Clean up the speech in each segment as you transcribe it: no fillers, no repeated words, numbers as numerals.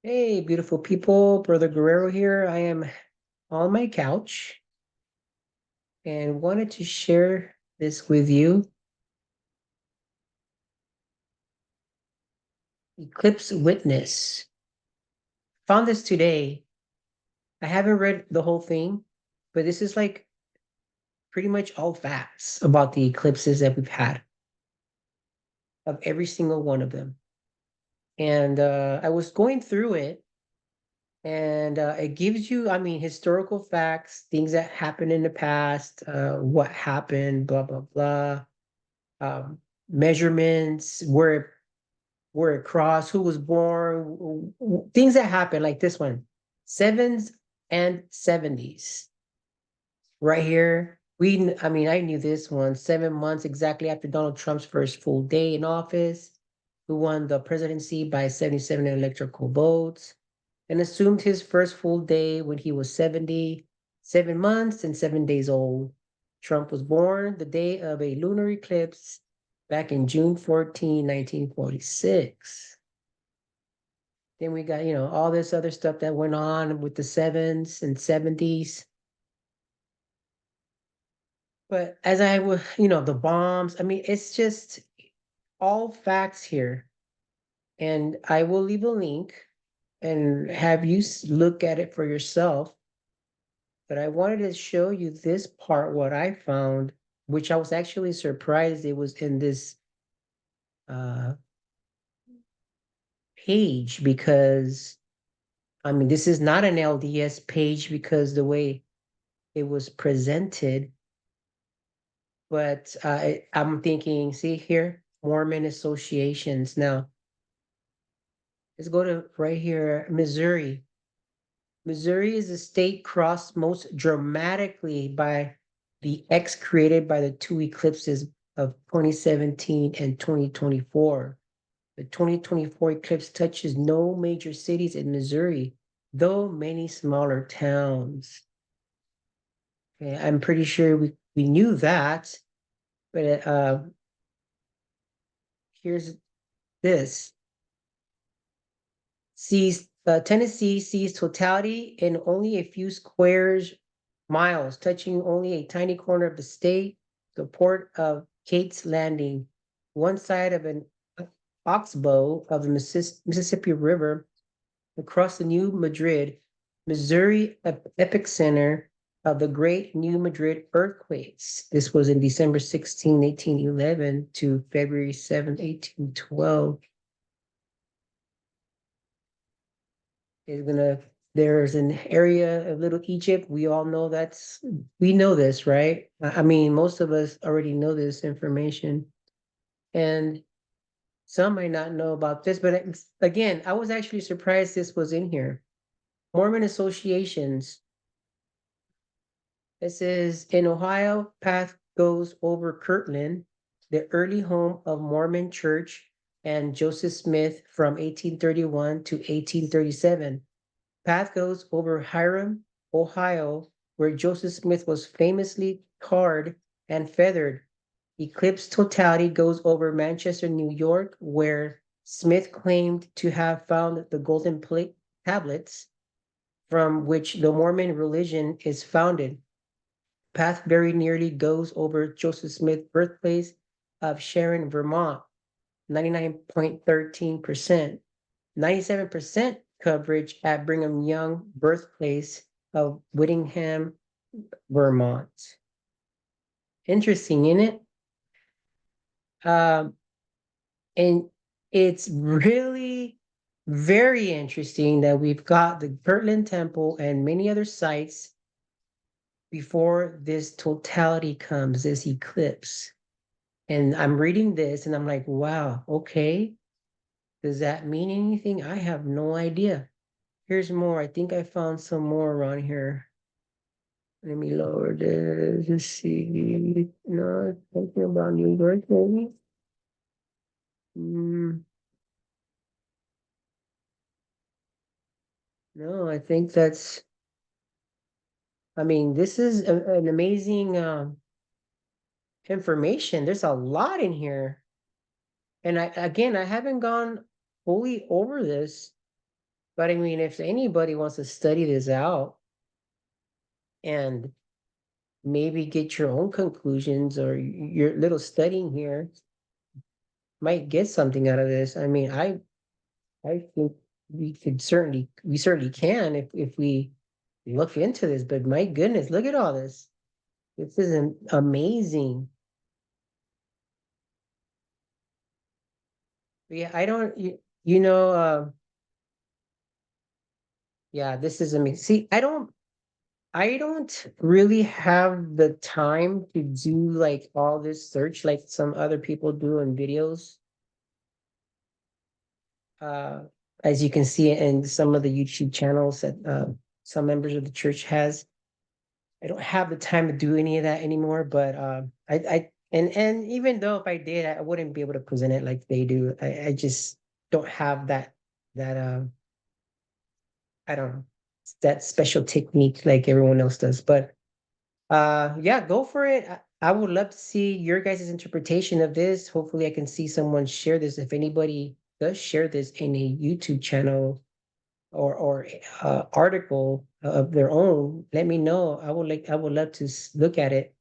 Hey, beautiful people, Brother Guerrero here. I am on my couch and wanted to share this with you. Eclipse Witness. Found this today. I haven't read the whole thing, but this is like pretty much all facts about the eclipses that we've had, of every single one of them. And I was going through it, and it gives you, I mean, historical facts, things that happened in the past, what happened, blah, blah, blah, um, measurements, where it crossed, who was born, things that happened like this one, sevens and 70s. Right here, I mean, I knew this one, 7 months exactly after Donald Trump's first full day in office, who won the presidency by 77 electoral votes and assumed his first full day when he was 77 months and 7 days old. Trump was born the day of a lunar eclipse back in June 14, 1946. Then we got, all this other stuff that went on with the sevens and 70s. But as I was, the bombs, I mean, it's just all facts here. And I will leave a link and have you look at it for yourself. But I wanted to show you this part, what I found, which I was actually surprised it was in this uh, page because, I mean, this is not an LDS page because the way it was presented. But I'm thinking, see here, Mormon associations. Now, let's go to right here, Missouri. Missouri is the state crossed most dramatically by the X created by the two eclipses of 2017 and 2024. The 2024 eclipse touches no major cities in Missouri, though many smaller towns. Okay, I'm pretty sure we knew that, but here's this. Tennessee sees totality in only a few squares miles, touching only a tiny corner of the state, the port of Kate's Landing, one side of an oxbow of the Mississippi River, across the New Madrid, Missouri epicenter of the Great New Madrid earthquakes. This was in December 16, 1811 to February 7, 1812. Is gonna There's an area of Little Egypt. We all know we know this, right? I mean, most of us already know this information. And some might not know about this, but again, I was actually surprised this was in here. Mormon associations. It says in Ohio, path goes over Kirtland, the early home of Mormon Church and Joseph Smith from 1831 to 1837. Path goes over Hiram, Ohio, where Joseph Smith was famously tarred and feathered. Eclipse totality goes over Manchester, New York, where Smith claimed to have found the golden plate tablets from which the Mormon religion is founded. Path very nearly goes over Joseph Smith's birthplace of Sharon, Vermont, 99.13%. 97% coverage at Brigham Young birthplace of Whittingham, Vermont. Interesting, isn't it? And it's really very interesting that we've got the Kirtland Temple and many other sites before this totality comes, this eclipse. And I'm reading this and I'm like, wow, okay. Does that mean anything? I have no idea. Here's more. I think I found some more around here. Let me lower this. Let's see. No, talking about New York, maybe. Mm, no, I think that's. I mean, this is an amazing information. There's a lot in here, and I haven't gone fully over this. But I mean, if anybody wants to study this out and maybe get your own conclusions or your little studying here might get something out of this. I mean, I think we certainly can if we look into this. But my goodness, look at all this. This is amazing. Yeah, I don't you know yeah, this is amazing. See, I don't really have the time to do like all this search like some other people do in videos. Uh, as you can see in some of the YouTube channels that some members of the church has. I don't have the time to do any of that anymore, but and even though if I did, I wouldn't be able to present it like they do. I just don't have that I don't know, that special technique like everyone else does. But yeah, go for it. I would love to see your guys' interpretation of this. Hopefully I can see someone share this. If anybody does share this in a YouTube channel or article of their own, let me know. I would love to look at it.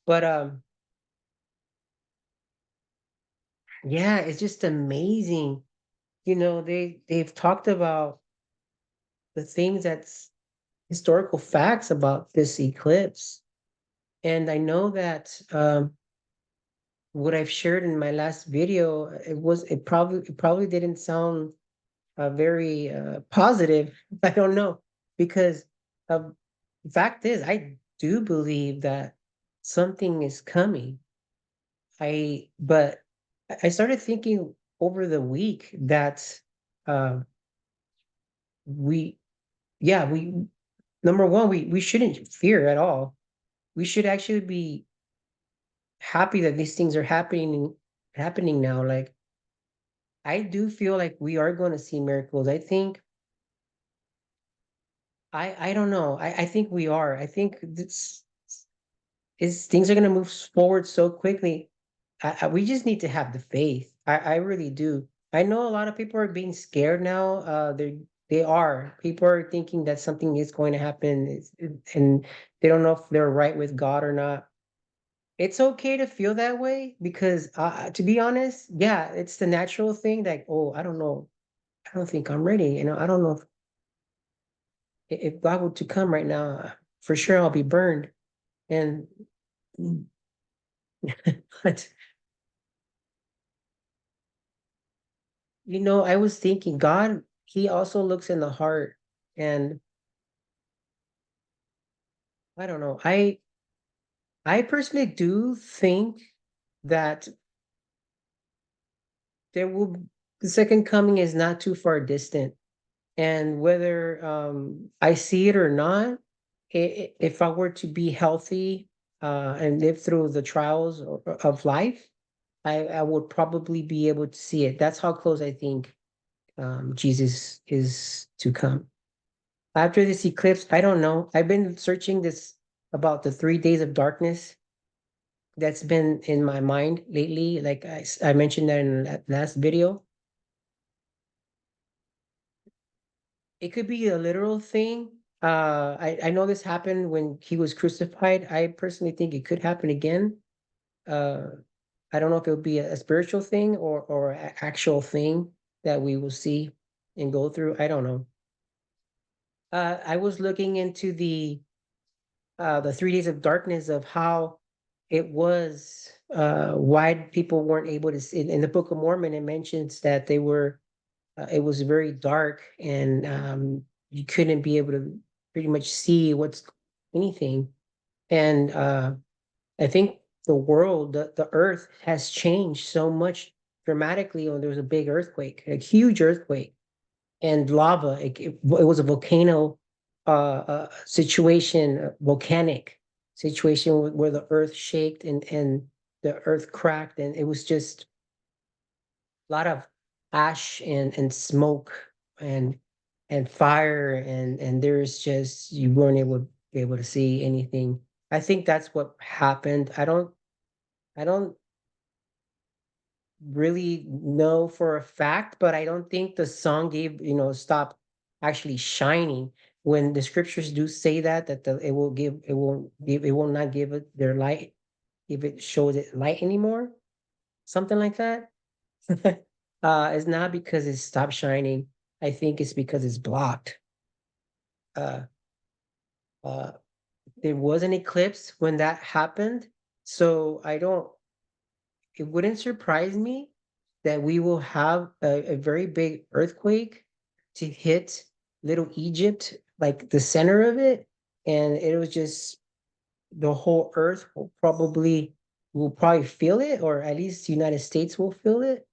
But yeah, it's just amazing. You know, they've talked about the things that's historical facts about this eclipse. And I know that what I've shared in my last video, it probably didn't sound very positive. I don't know because the fact is, I do believe that something is coming. But I started thinking over the week that uh, we, yeah, we number one, we shouldn't fear at all. We should actually be happy that these things are happening now. Like I do feel like we are going to see miracles. I think I don't know. I think we are. I think this is things are going to move forward so quickly. We just need to have the faith. I really do. I know a lot of people are being scared now. They are. People are thinking that something is going to happen, and they don't know if they're right with God or not. It's okay to feel that way because, to be honest, yeah, it's the natural thing. Like, oh, I don't know. I don't think I'm ready. You know, I don't know if God were to come right now, for sure I'll be burned. And but I was thinking God, he also looks in the heart. And I don't know. I personally do think that there will the second coming is not too far distant. And whether I see it or not, if I were to be healthy and live through the trials of life, I would probably be able to see it. That's how close I think Jesus is to come. After this eclipse, I don't know. I've been searching this about the 3 days of darkness that's been in my mind lately. Like I mentioned that in that last video. It could be a literal thing. I know this happened when he was crucified. I personally think it could happen again. Uh, I don't know if it would be a spiritual thing or actual thing that we will see and go through. I don't know. I was looking into the 3 days of darkness of how it was why people weren't able to see. In the Book of Mormon, it mentions that it was very dark and you couldn't be able to pretty much see what's anything. And I think the earth has changed so much dramatically when there was a big earthquake, a huge earthquake, and lava. It was a volcano situation, volcanic situation where the earth shaked and the earth cracked, and it was just a lot of ash and smoke and and fire and there's just you weren't able to see anything. I think that's what happened. I don't really know for a fact, but I don't think the song gave, stop. actually shining. When the scriptures do say that it will not give it their light if it shows it light anymore, something like that. It's not because it stopped shining. I think it's because it's blocked. Uh, uh, there was an eclipse when that happened, so I don't. It wouldn't surprise me that we will have a very big earthquake to hit Little Egypt, like the center of it, and it was just the whole earth will probably feel it, or at least the United States will feel it,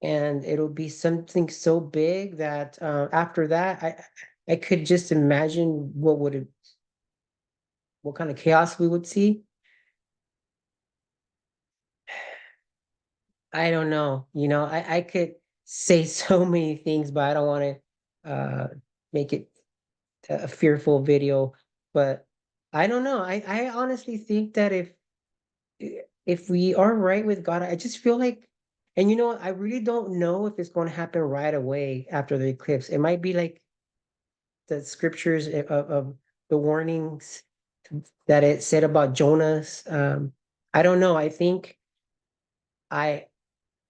and it'll be something so big that after that, I could just imagine what kind of chaos we would see. I don't know. I could say so many things, but I don't want to make it a fearful video. But I don't know. I honestly think that if we are right with God, I just feel like, and I really don't know if it's going to happen right away after the eclipse. It might be like the scriptures of the warnings that it said about Jonas. I don't know. I think I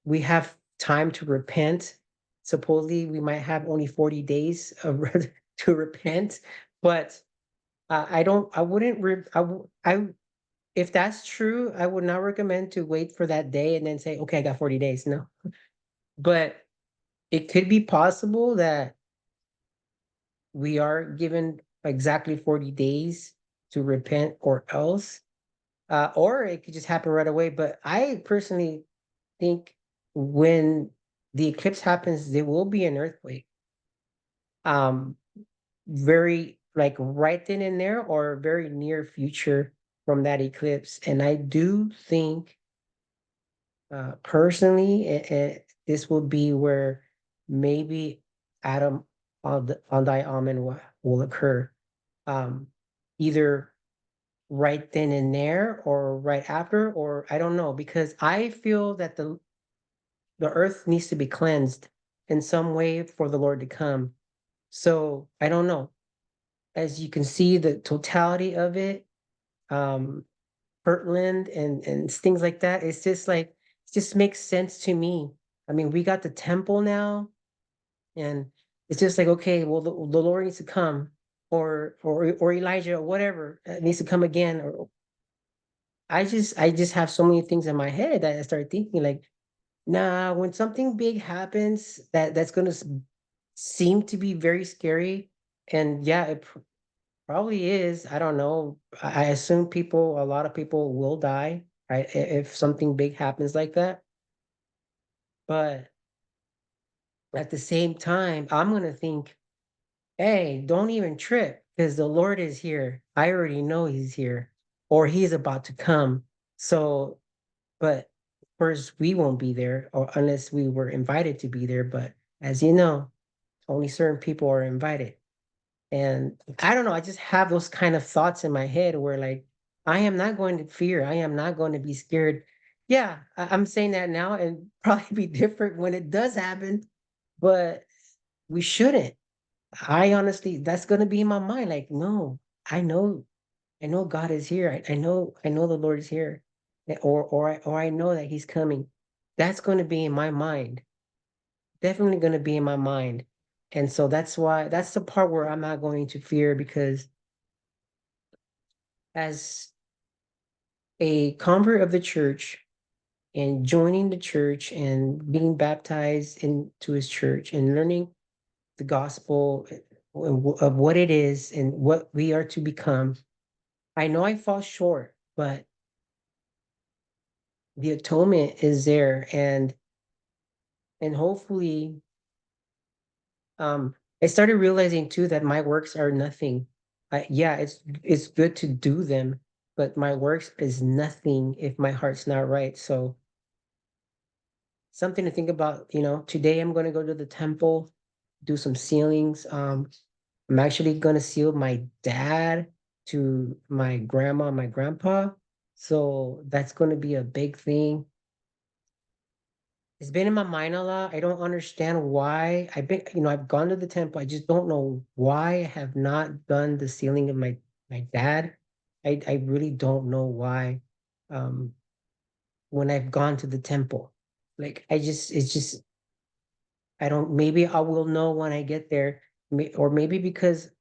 we have time to repent. Supposedly, we might have only 40 days to repent, but I don't. I wouldn't. If that's true, I would not recommend to wait for that day and then say, "Okay, I got 40 days." No, but it could be possible that we are given exactly 40 days to repent, or it could just happen right away. But I personally think when the eclipse happens, there will be an earthquake. Um, very like right then and there, or very near future from that eclipse. And I do think, personally, this will be where maybe Adam on the Amen will occur. Um, Either right then and there, or right after, or I don't know, because I feel that the earth needs to be cleansed in some way for the Lord to come. So I don't know. As you can see, the totality of it, um, Portland and things like that, it's just like it just makes sense to me. I mean, we got the temple now, and it's just like, okay, well, the Lord needs to come, or Elijah, or whatever, needs to come again. Or I just have so many things in my head that I start thinking like, nah, when something big happens that's gonna seem to be very scary, and yeah, it probably is. I don't know. I assume a lot of people will die, right? If something big happens like that. But at the same time, I'm gonna think, hey, don't even trip, because the Lord is here. I already know He's here, or He's about to come. So, but first, we won't be there, or unless we were invited to be there. But as you know, only certain people are invited. And I don't know, I just have those kind of thoughts in my head where, like, I am not going to fear, I am not going to be scared. Yeah, I'm saying that now and probably be different when it does happen, but we shouldn't. I honestly, that's going to be in my mind. Like, no, I know, I know God is here. I know the Lord is here. Or I know that He's coming. That's going to be in my mind. Definitely going to be in my mind. And so that's the part where I'm not going to fear, because as a convert of the church, and joining the church and being baptized into His church and learning the gospel, of what it is and what we are to become, I know I fall short, but the atonement is there, and hopefully, I started realizing too that my works are nothing. Yeah, it's good to do them, but my works is nothing if my heart's not right. So something to think about. Today I'm going to go to the temple, do some sealings. I'm actually going to seal my dad to my grandma and my grandpa. So that's going to be a big thing. It's been in my mind a lot. I don't understand why. I've been, I've gone to the temple. I just don't know why I have not done the sealing of my dad. I really don't know why. Um, when I've gone to the temple, like it's just I don't. Maybe I will know when I get there, or maybe because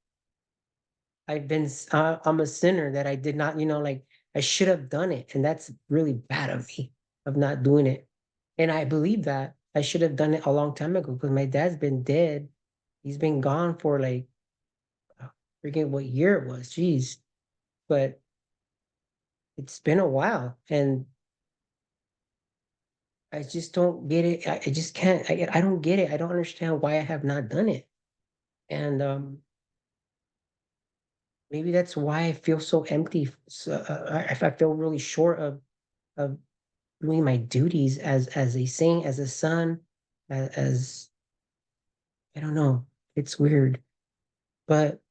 I'm a sinner that I did not, like I should have done it, and that's really bad of me of not doing it. And I believe that I should have done it a long time ago because my dad's been dead. He's been gone for like, I forget what year it was. Jeez, but it's been a while, and I just don't get it. I just can't. I don't get it. I don't understand why I have not done it, and maybe that's why I feel so empty. So, I feel really short of doing my duties as a saint, as a son, as I don't know. It's weird, but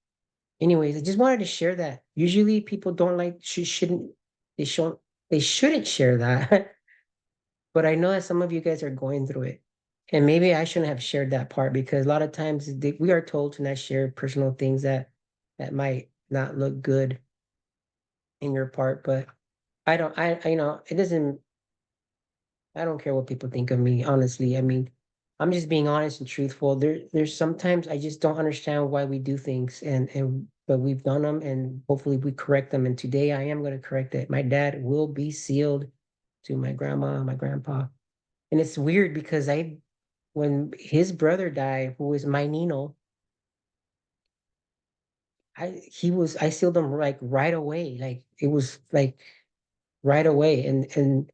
anyways, I just wanted to share that. Usually, people don't like shouldn't they should they shouldn't share that, but I know that some of you guys are going through it, and maybe I shouldn't have shared that part because a lot of times we are told to not share personal things that might not look good in your part, but I don't. It doesn't. I don't care what people think of me, honestly. I mean, I'm just being honest and truthful. There's sometimes I just don't understand why we do things, and but we've done them, and hopefully we correct them. And today I am going to correct it. My dad will be sealed to my grandma, my grandpa, and it's weird because when his brother died, who was my Nino, I sealed him like right away, like it was like right away, and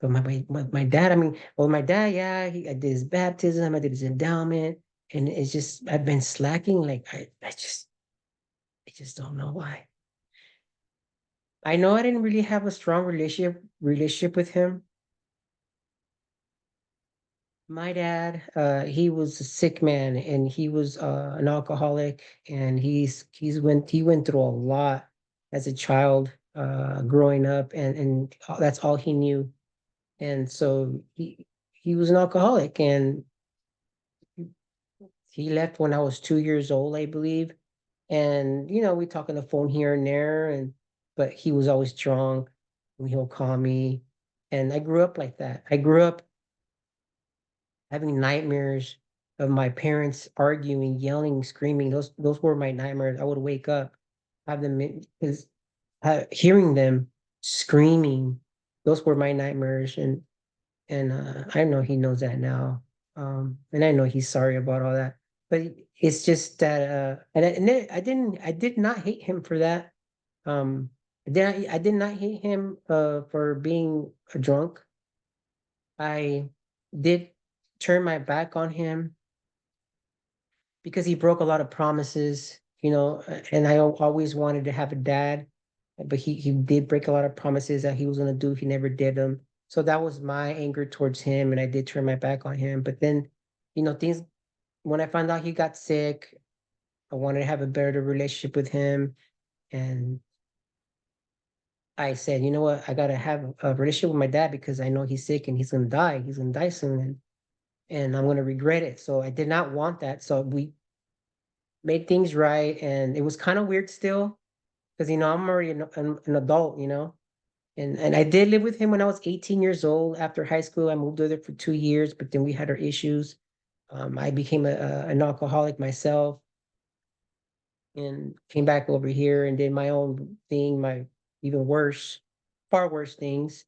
but my dad, I mean, well, my dad, yeah, I did his baptism, I did his endowment, and it's just I've been slacking. Like I just don't know why. I know I didn't really have a strong relationship with him. My dad, he was a sick man, and he was an alcoholic, and he went through a lot as a child, growing up, and that's all he knew. And so he was an alcoholic, and he left when I was 2 years old, I believe. And we talk on the phone here and there, and but he was always drunk, and he'll call me. And I grew up like that. I grew up having nightmares of my parents arguing, yelling, screaming. Those were my nightmares. I would wake up, have them because hearing them screaming. Those were my nightmares, and I know he knows that now, and I know he's sorry about all that. But it's just that, and then I did not hate him for that. I did not hate him for being a drunk. I did turn my back on him because he broke a lot of promises, and I always wanted to have a dad, but he did break a lot of promises that he was gonna do. He never did them. So that was my anger towards him, and I did turn my back on him. But then, things when I found out he got sick, I wanted to have a better relationship with him, and I said, you know what, I gotta have a relationship with my dad because I know he's sick and he's gonna die. He's gonna die soon, and I'm gonna regret it. So I did not want that. So we made things right, and it was kind of weird still because I'm already an adult, and I did live with him when I was 18 years old. After high school, I moved over there for 2 years, but then we had our issues. I became an alcoholic myself and came back over here and did my own thing, my even worse, far worse things,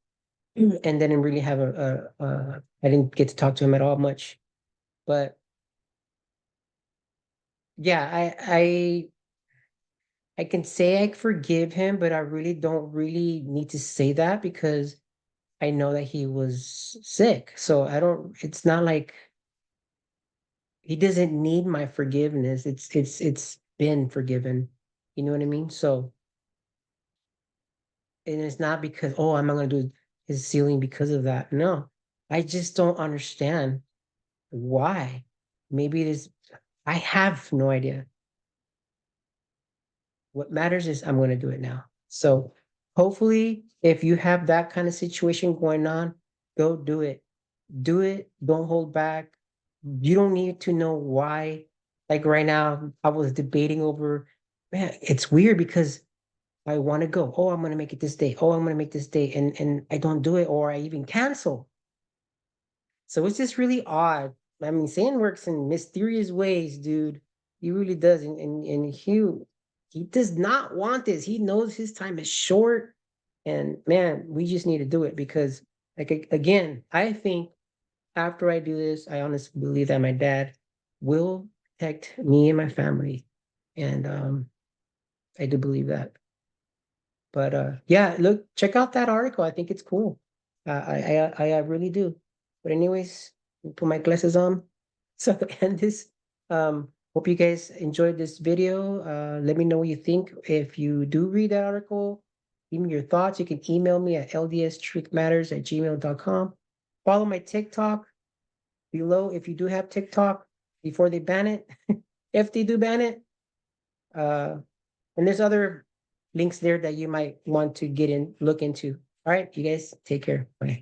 and didn't really have I didn't get to talk to him at all much. But yeah, I can say I forgive him, but I really don't really need to say that because I know that he was sick. So I don't, it's not like he doesn't need my forgiveness. It's been forgiven. You know what I mean? So, and it's not because, oh, I'm not gonna do his sealing because of that. No. I just don't understand why. Maybe it is I have no idea. What matters is I'm gonna do it now. So hopefully if you have that kind of situation going on, go do it. do it. Don't hold back. You don't need to know why. Like right now, I was debating over, man, it's weird because I want to go. Oh, I'm gonna make it this day. Oh, I'm gonna make this day, and I don't do it, or I even cancel. So it's just really odd. I mean, Satan works in mysterious ways, dude. He really does. And he does not want this. He knows his time is short. And man, we just need to do it because, like, again, I think after I do this, I honestly believe that my dad will protect me and my family. And I do believe that. But yeah, look, check out that article. I think it's cool. I really do. But anyways, put my glasses on. So to end this, hope you guys enjoyed this video. Let me know what you think. If you do read that article, give me your thoughts. You can email me at ldstruthmatters@gmail.com. Follow my TikTok below if you do have TikTok before they ban it. If they do ban it, uh, and there's other links there that you might want to look into. All right, you guys take care. Bye.